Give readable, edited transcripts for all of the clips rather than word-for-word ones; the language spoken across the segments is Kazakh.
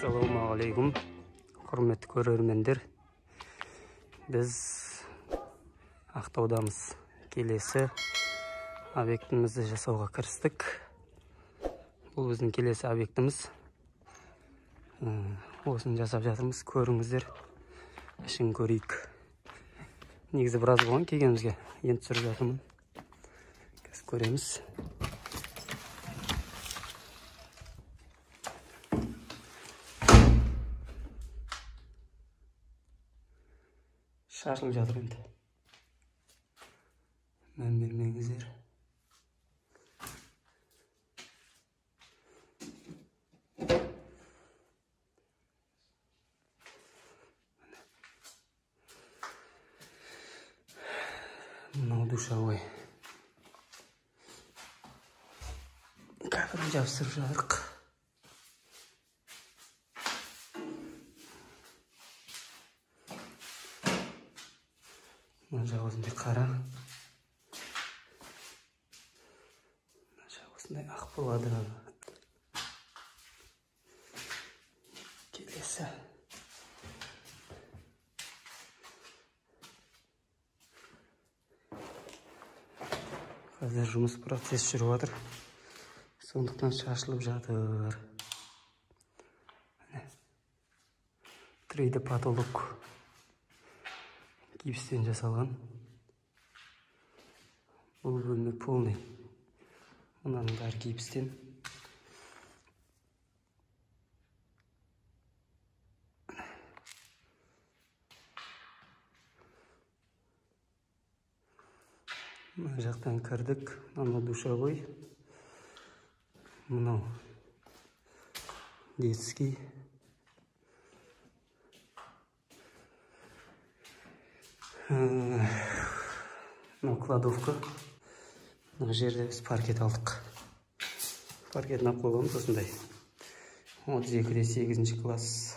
Assalamualaikum, құрметті көрермендер. Біз Ақтаудамыз. Келесі объектімізді жасауға кірістік. Бұл біздің келесі объектіміз. Осыны жасап жатырмыз. Көріңіздер. Ішін көрейік. Негізі біраз болған келгенімізге. Енді түсіріп жатырмын. Қазір көреміз. Шашылып жатыр енді. Мән бермеңіздер. Мынау душевой. Кәпірін жабыстырып жатырық. Мына жағы осындай қара. Мына жағы осындай ақ болады. Келесі. Қазір жұмыс процесс жүріп жатыр. Сондықтан шашылып жатыр. 3D потолок. Гипстен жасалған. Бұл бөлме полный. Мынаның бәрі гипстен. Мына жақтан кірдік. Мынау душевой. Мынау детский. Мынау кладовка. Мына жерде біз паркет алдық. Паркетін алып қойғанбыз осындай. 32-де 8-ші класс.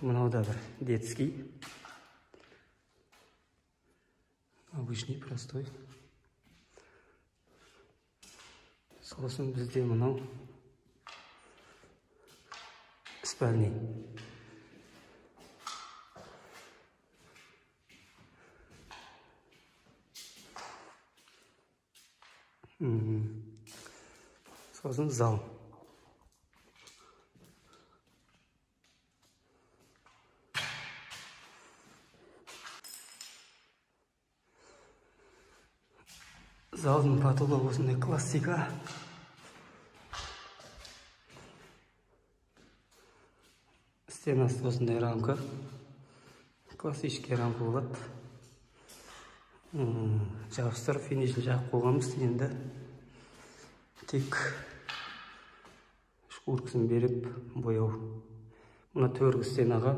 Мынау да бір детский. Обычный, простой. Сосын бізде мынау спальный. Сосын зал. Залдың потологы осындай классика. Стенасы осындай рамка. Классический рамка болады. Жабыстырып финишін жағып қойғанбыз. Енді тек шкуркасын беріп бояу. Мына төргі стенаға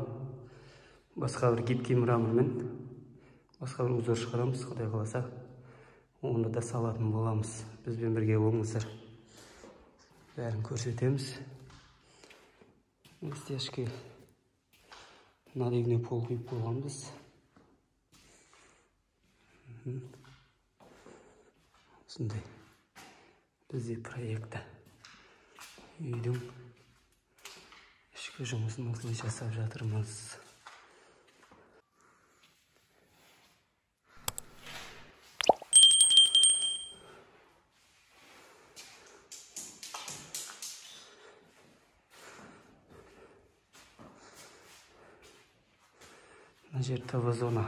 басқа бір гибкий мрамормен басқа бір узор шығарамыз, Құдай қаласа. Оны да салатын боламыз. Бізбен бірге болыңыздар. Бәрін көрсетеміз. Стяжки надегіне пол құйып қойғанбыз. Осындай бізде проекті. Үйдің ішкі жұмысын осылай жасап жатырмыз. Мына жер ТВ зона.